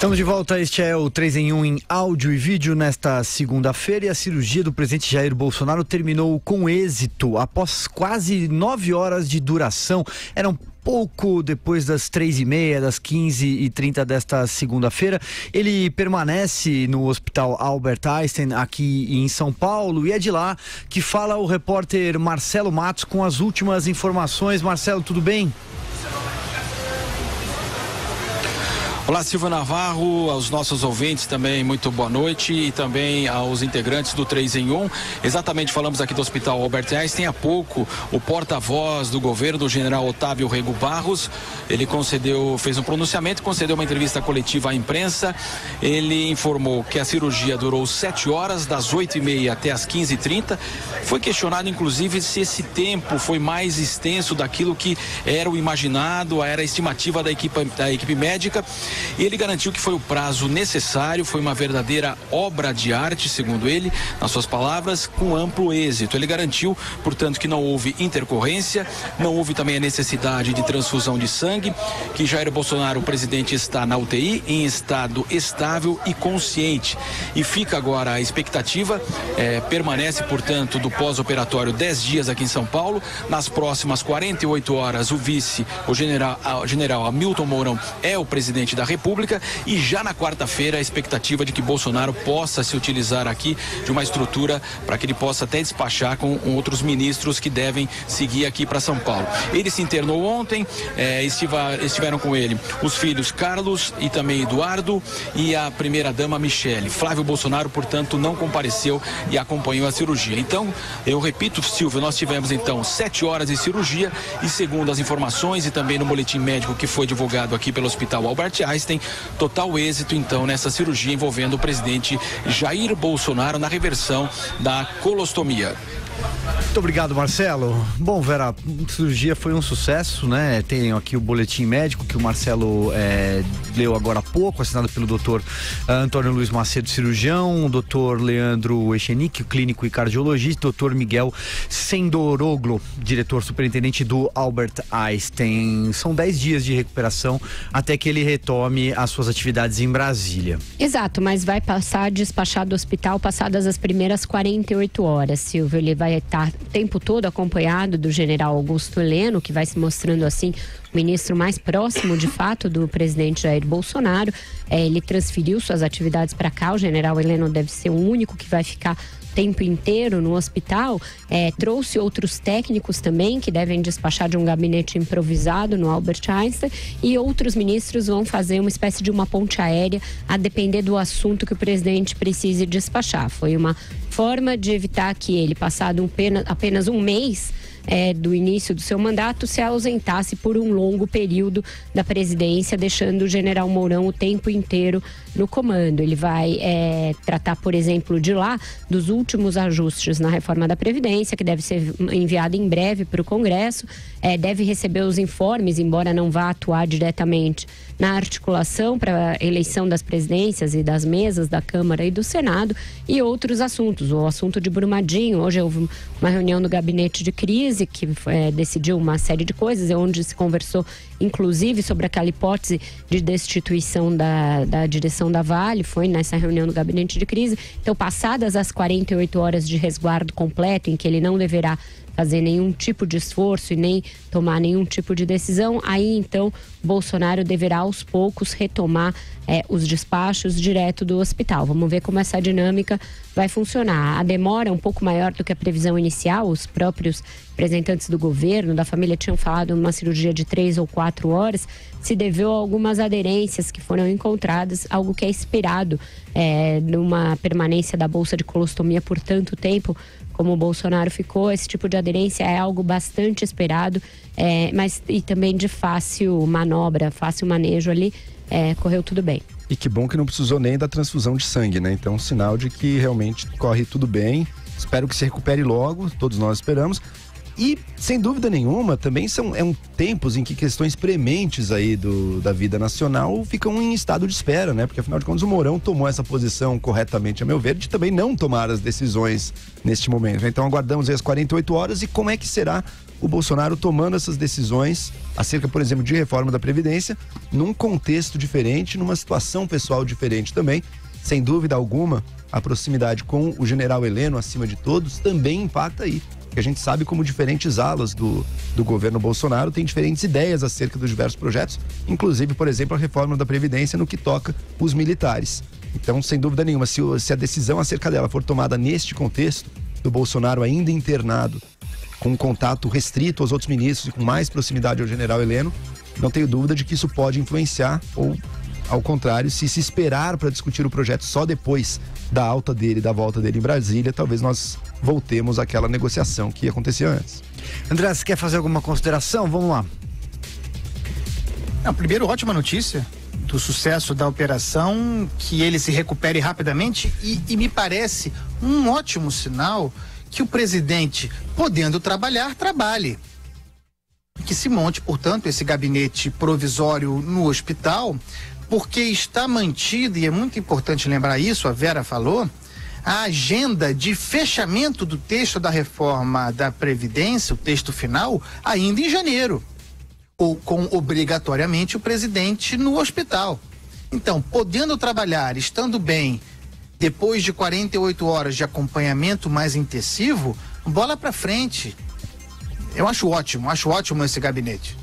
Estamos de volta, este é o 3 em 1 em áudio e vídeo nesta segunda-feira, e a cirurgia do presidente Jair Bolsonaro terminou com êxito após quase 9 horas de duração. Eram pouco depois das 3h30, das 15h30 desta segunda-feira. Ele permanece no Hospital Albert Einstein, aqui em São Paulo, e é de lá que fala o repórter Marcelo Matos com as últimas informações. Marcelo, tudo bem? Olá, Silvio Navarro, aos nossos ouvintes também muito boa noite, e também aos integrantes do 3 em 1. Exatamente, falamos aqui do Hospital Albert Einstein. Há pouco, o porta-voz do governo, o general Otávio Rego Barros, ele fez um pronunciamento, concedeu uma entrevista coletiva à imprensa. Ele informou que a cirurgia durou 7 horas, das 8h30 até as 15h30. Foi questionado, inclusive, se esse tempo foi mais extenso daquilo que era o imaginado, era a estimativa da equipe médica. E ele garantiu que foi o prazo necessário, foi uma verdadeira obra de arte, segundo ele, nas suas palavras, com amplo êxito. Ele garantiu, portanto, que não houve intercorrência, não houve também a necessidade de transfusão de sangue, que Jair Bolsonaro, o presidente, está na UTI, em estado estável e consciente. E fica agora a expectativa, permanece, portanto, do pós-operatório 10 dias aqui em São Paulo. Nas próximas 48 horas, o general Hamilton Mourão é o presidente da República, e já na quarta-feira a expectativa de que Bolsonaro possa se utilizar aqui de uma estrutura para que ele possa até despachar com outros ministros que devem seguir aqui para São Paulo. Ele se internou ontem, estiveram com ele os filhos Carlos e também Eduardo e a primeira-dama Michele. Flávio Bolsonaro, portanto, não compareceu e acompanhou a cirurgia. Então, eu repito, Silvio, nós tivemos então 7 horas de cirurgia, e segundo as informações e também no boletim médico que foi divulgado aqui pelo Hospital Albert Einstein, total êxito então nessa cirurgia envolvendo o presidente Jair Bolsonaro na reversão da colostomia. Muito obrigado, Marcelo. Bom, Vera, a cirurgia foi um sucesso, né? Tem aqui o boletim médico que o Marcelo leu agora há pouco, assinado pelo doutor Antônio Luiz Macedo, cirurgião, o doutor Leandro Echenique, clínico e cardiologista, doutor Miguel Sendoroglo, diretor superintendente do Albert Einstein. São 10 dias de recuperação até que ele retome as suas atividades em Brasília. Exato, mas vai passar despachado do hospital passadas as primeiras 48 horas, Silvio. Ele vai estar o tempo todo acompanhado do general Augusto Heleno, que vai se mostrando assim o ministro mais próximo de fato do presidente Jair Bolsonaro. Ele transferiu suas atividades para cá. O general Heleno deve ser o único que vai ficar o tempo inteiro no hospital. Trouxe outros técnicos também que devem despachar de um gabinete improvisado no Albert Einstein, e outros ministros vão fazer uma espécie de uma ponte aérea a depender do assunto que o presidente precise despachar. Foi uma forma de evitar que ele, passado apenas um mês do início do seu mandato, se ausentasse por um longo período da presidência, deixando o general Mourão o tempo inteiro no comando. Ele vai tratar, por exemplo, de lá, dos últimos ajustes na reforma da Previdência, que deve ser enviada em breve para o Congresso. Deve receber os informes, embora não vá atuar diretamente na articulação para a eleição das presidências e das mesas da Câmara e do Senado, e outros assuntos. O assunto de Brumadinho, hoje houve uma reunião do gabinete de crise que decidiu uma série de coisas, onde se conversou inclusive sobre aquela hipótese de destituição da direção da Vale. Foi nessa reunião do gabinete de crise. Então, passadas as 48 horas de resguardo completo, em que ele não deverá fazer nenhum tipo de esforço e nem tomar nenhum tipo de decisão, aí então Bolsonaro deverá aos poucos retomar os despachos direto do hospital. Vamos ver como essa dinâmica vai funcionar. A demora é um pouco maior do que a previsão inicial. Os próprios representantes do governo, da família, tinham falado em uma cirurgia de 3 ou 4 horas. Se deveu a algumas aderências que foram encontradas, algo que é esperado numa permanência da bolsa de colostomia por tanto tempo como o Bolsonaro ficou. Esse tipo de aderência é algo bastante esperado, mas e também de fácil manobra, fácil manejo ali. Correu tudo bem. E que bom que não precisou nem da transfusão de sangue, né? Então, sinal de que realmente corre tudo bem. Espero que se recupere logo, todos nós esperamos. E, sem dúvida nenhuma, também são tempos em que questões prementes aí da vida nacional ficam em estado de espera, né? Porque, afinal de contas, o Mourão tomou essa posição corretamente, a meu ver, de também não tomar as decisões neste momento. Então, aguardamos aí as 48 horas e como é que será o Bolsonaro tomando essas decisões acerca, por exemplo, de reforma da Previdência, num contexto diferente, numa situação pessoal diferente também. Sem dúvida alguma, a proximidade com o general Heleno, acima de todos, também impacta aí. Porque a gente sabe como diferentes alas do governo Bolsonaro têm diferentes ideias acerca dos diversos projetos, inclusive, por exemplo, a reforma da Previdência no que toca os militares. Então, sem dúvida nenhuma, se a decisão acerca dela for tomada neste contexto, do Bolsonaro ainda internado, com um contato restrito aos outros ministros e com mais proximidade ao general Heleno, não tenho dúvida de que isso pode influenciar, ou ao contrário, se esperar para discutir o projeto só depois da alta dele, da volta dele em Brasília, talvez nós voltemos àquela negociação que acontecia antes. André, você quer fazer alguma consideração? Vamos lá. Primeiro, ótima notícia do sucesso da operação, que ele se recupere rapidamente e me parece um ótimo sinal que o presidente, podendo trabalhar, trabalhe. Que se monte, portanto, esse gabinete provisório no hospital, porque está mantida, e é muito importante lembrar isso, a Vera falou, a agenda de fechamento do texto da reforma da Previdência, o texto final, ainda em janeiro, ou com obrigatoriamente o presidente no hospital. Então, podendo trabalhar, estando bem, depois de 48 horas de acompanhamento mais intensivo, bola para frente. Eu acho ótimo esse gabinete.